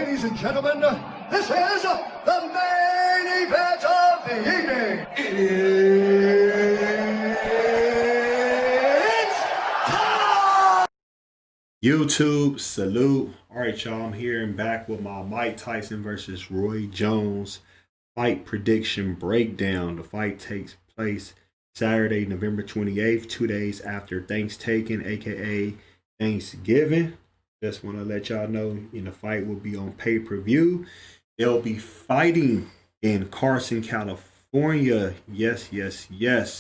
Ladies and gentlemen, this is the main event of the evening. It's time! YouTube, salute. All right, y'all, I'm here and back with my Mike Tyson versus Roy Jones fight prediction breakdown. The fight takes place Saturday, November 28th, 2 days after Thanksgiving, aka Thanksgiving. Just want to let y'all know, the fight will be on pay-per-view. They'll be fighting in Carson, California. Yes.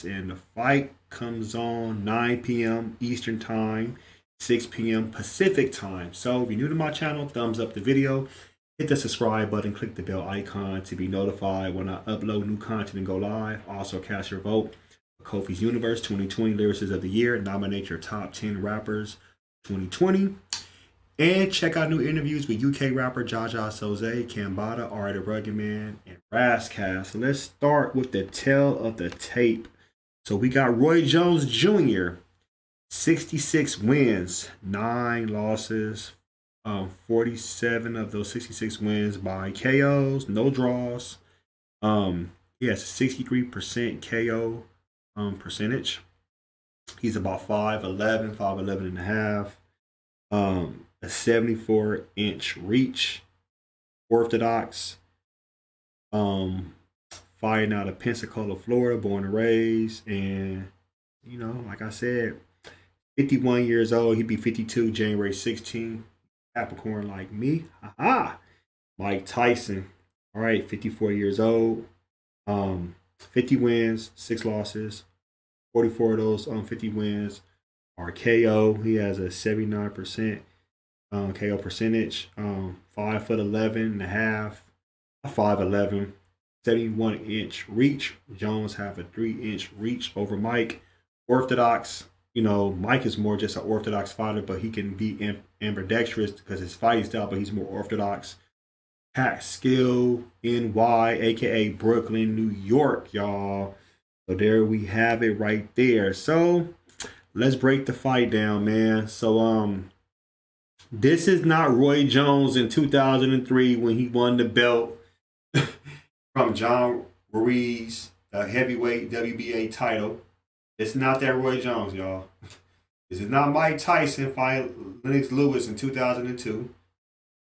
And the fight comes on 9 p.m. Eastern Time, 6 p.m. Pacific Time. So if you're new to my channel, thumbs up the video. Hit the subscribe button, click the bell icon to be notified when I upload new content and go live. Also, cast your vote for Kofi's Universe 2020 Lyricist of the Year. Nominate your top 10 rappers 2020. And check out new interviews with UK rapper J.Cole, Cambada, Ari the Rugged Man, and Razzcast. So let's start with the tail of the tape. So we got Roy Jones Jr., 66 wins, 9 losses, 47 of those 66 wins by KOs, no draws. He has a 63% KO percentage. He's about 5'11 and a half. A 74-inch reach, orthodox, fighting out of Pensacola, Florida, born and raised, and like I said, 51 years old. He'd be 52 January 16. Capricorn like me. Mike Tyson, all right, 54 years old, 50 wins, 6 losses, 44 of those 50 wins are KO. He has a 79% KO percentage, 5'11 and a half, 5'11, 71-inch reach. Jones have a 3-inch reach over Mike. Orthodox, Mike is more just an orthodox fighter, but he can be ambidextrous because his fighting style, but he's more orthodox. Catskill, NY, aka Brooklyn, New York, y'all. So there we have it right there. So let's break the fight down, man. So this is not Roy Jones in 2003 when he won the belt from John Ruiz, the heavyweight WBA title. It's not that Roy Jones, y'all. This is not Mike Tyson fighting Lennox Lewis in 2002,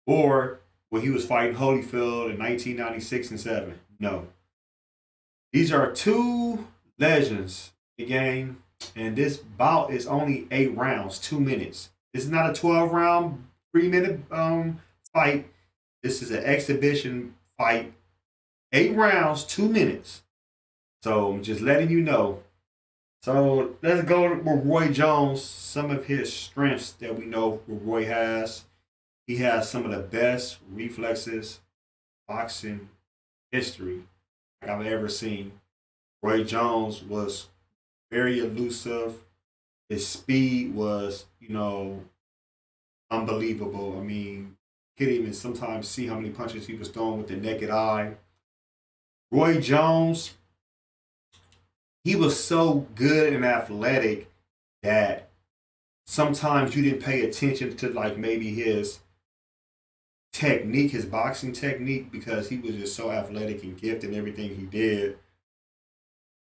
or when he was fighting Holyfield in 1996 and 7. No. These are two legends in the game, and this bout is only 8 rounds, 2 minutes. This is not a 12-round, 3-minute fight. This is an exhibition fight. 8 rounds, 2 minutes. So I'm just letting you know. So let's go with Roy Jones. Some of his strengths that we know Roy has. He has some of the best reflexes boxing history I've ever seen. Roy Jones was very elusive. His speed was, unbelievable. I mean, you could even sometimes see how many punches he was throwing with the naked eye. Roy Jones, he was so good and athletic that sometimes you didn't pay attention to maybe his technique, his boxing technique, because he was just so athletic and gifted in everything he did.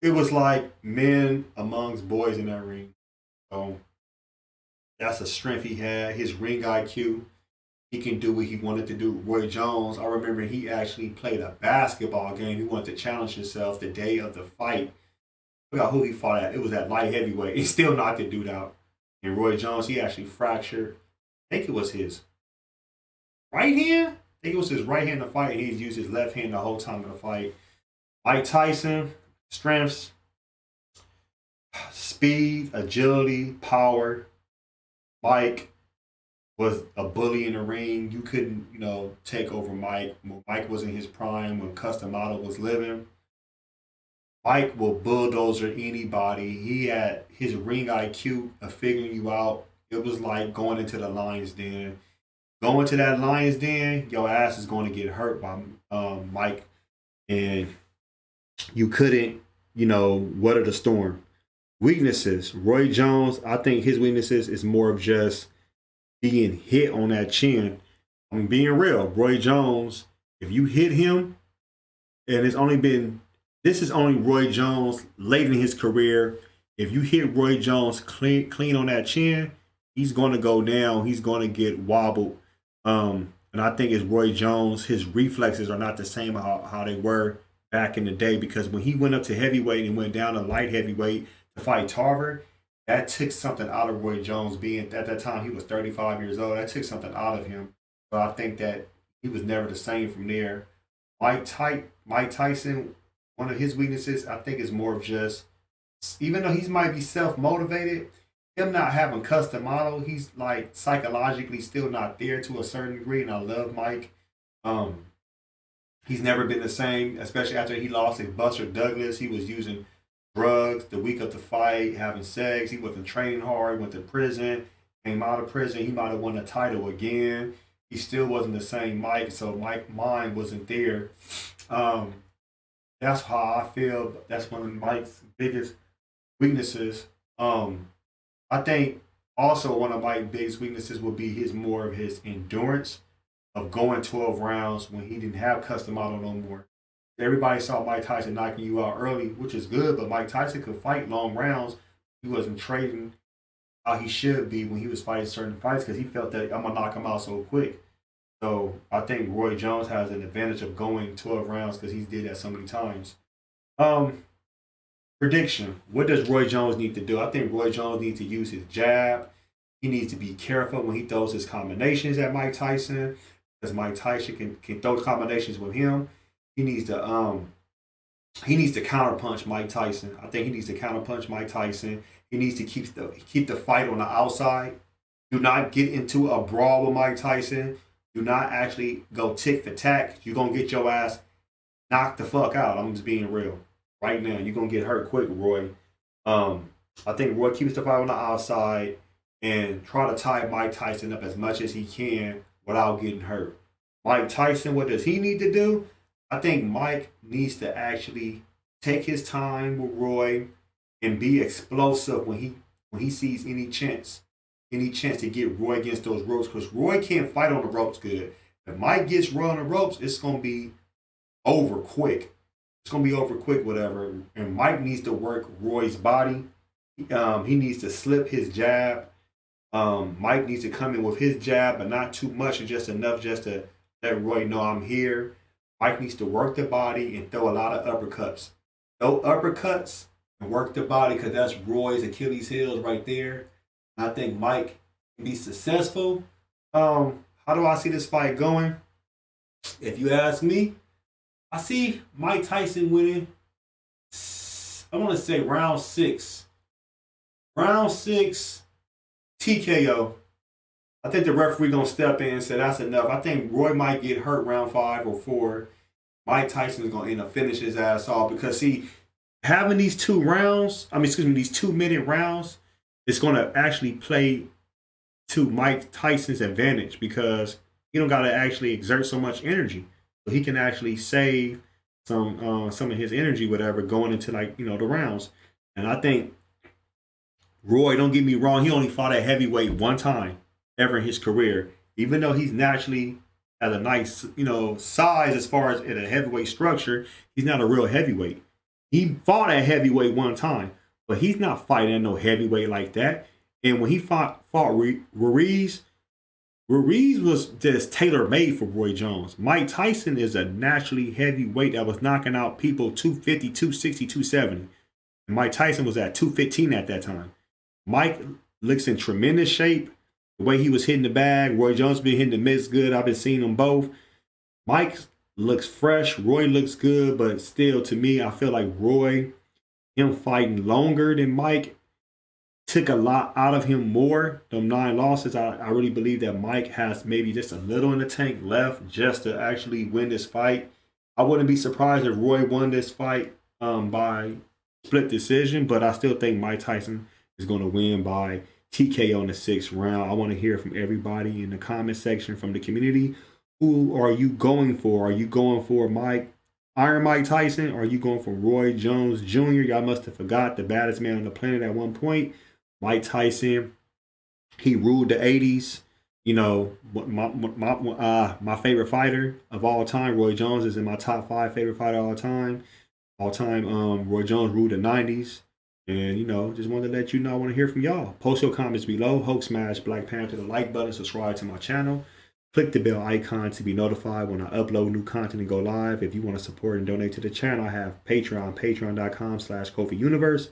It was like men amongst boys in that ring. So that's a strength he had. His ring IQ, he can do what he wanted to do. Roy Jones, I remember he actually played a basketball game. He wanted to challenge himself the day of the fight. I forgot who he fought at. It was at light heavyweight. He still knocked the dude out. And Roy Jones, he actually fractured, I think it was his right hand. I think it was his right hand to fight. He used his left hand the whole time of the fight. Mike Tyson, strengths, speed, agility, power. Mike was a bully in the ring. You couldn't, take over Mike. When Mike was in his prime, when Custom Model was living, Mike will bulldozer anybody. He had his ring IQ of figuring you out. It was like going into the lion's den. Going to that lion's den, your ass is going to get hurt by Mike. And you couldn't, weather the storm. Weaknesses. Roy Jones, I think his weaknesses is more of just being hit on that chin. I'm being real. Roy Jones, if you hit him, and this is only Roy Jones late in his career. If you hit Roy Jones clean on that chin, he's going to go down. He's going to get wobbled. And I think it's Roy Jones. His reflexes are not the same how they were back in the day, because when he went up to heavyweight and went down to light heavyweight to fight Tarver, that took something out of Roy Jones. Being at that time he was 35 years old, that took something out of him. So I think that he was never the same from there. Mike Tyson, one of his weaknesses, I think, is more of just, even though he might be self motivated, him not having custom model, he's like psychologically still not there to a certain degree. And I love Mike. Um, he's never been the same, especially after he lost to Buster Douglas. He was using drugs the week of the fight, having sex. He wasn't training hard. Went to prison. Came out of prison. He might have won the title again. He still wasn't the same Mike. So Mike's mind wasn't there. That's how I feel. That's one of Mike's biggest weaknesses. I think also one of Mike's biggest weaknesses would be his endurance of going 12 rounds when he didn't have custom model no more. Everybody saw Mike Tyson knocking you out early, which is good, but Mike Tyson could fight long rounds. He wasn't trading how he should be when he was fighting certain fights, because he felt that I'm gonna knock him out so quick. So I think Roy Jones has an advantage of going 12 rounds because he's did that so many times. Um, Prediction. What does Roy Jones need to do? I think Roy Jones needs to use his jab. He needs to be careful when he throws his combinations at Mike Tyson, because Mike Tyson can throw combinations with him. He needs to counterpunch Mike Tyson. I think he needs to counterpunch Mike Tyson. He needs to keep the fight on the outside. Do not get into a brawl with Mike Tyson. Do not actually go tick for tack. You're gonna get your ass knocked the fuck out. I'm just being real. Right now, you're gonna get hurt quick, Roy. I think Roy keeps the fight on the outside and try to tie Mike Tyson up as much as he can without getting hurt. Mike Tyson, what does he need to do? I think Mike needs to actually take his time with Roy and be explosive when he sees any chance to get Roy against those ropes, because Roy can't fight on the ropes good. If Mike gets Roy on the ropes, it's gonna be over quick. It's gonna be over quick, whatever. And Mike needs to work Roy's body. He needs to slip his jab. Mike needs to come in with his jab, but not too much, and just enough just to let Roy know I'm here. Mike needs to work the body and throw a lot of uppercuts. Throw uppercuts and work the body, because that's Roy's Achilles heels right there. And I think Mike can be successful. How do I see this fight going? If you ask me, I see Mike Tyson winning. I want to say round 6. Round 6, TKO. I think the referee gonna step in and say that's enough. I think Roy might get hurt round 5 or 4. Mike Tyson is gonna end up finishing his ass off, because see, having these 2-minute rounds, it's gonna actually play to Mike Tyson's advantage, because he don't gotta actually exert so much energy, so he can actually save some of his energy, whatever, going into the rounds. And I think Roy, don't get me wrong, he only fought at heavyweight one time ever in his career. Even though he's naturally has a nice, size as far as in a heavyweight structure, he's not a real heavyweight. He fought at heavyweight one time, but he's not fighting at no heavyweight like that. And when he fought Ruiz was just tailor made for Roy Jones. Mike Tyson is a naturally heavyweight that was knocking out people 250, 260, 270. And Mike Tyson was at 215 at that time. Mike looks in tremendous shape. The way he was hitting the bag, Roy Jones been hitting the mitts good. I've been seeing them both. Mike looks fresh. Roy looks good, but still, to me, I feel like Roy, him fighting longer than Mike, took a lot out of him more. Them 9 losses, I really believe that Mike has maybe just a little in the tank left just to actually win this fight. I wouldn't be surprised if Roy won this fight by split decision, but I still think Mike Tyson is going to win by TKO in the 6th round. I want to hear from everybody in the comment section from the community. Who are you going for? Are you going for Iron Mike Tyson? Or are you going for Roy Jones Jr.? Y'all must have forgot the baddest man on the planet at one point. Mike Tyson, he ruled the 80s. You know, my favorite fighter of all time, Roy Jones, is in my top 5 favorite fighter of all time. All time, Roy Jones ruled the '90s, and you know, just wanted to let you know I want to hear from y'all. Post your comments below. Hope smash Black Panther the like button. Subscribe to my channel. Click the bell icon to be notified when I upload new content and go live. If you want to support and donate to the channel, I have Patreon, patreon.com/KofiUniverse.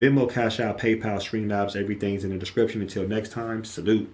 Venmo, Cash App, PayPal, Streamlabs, everything's in the description. Until next time, salute.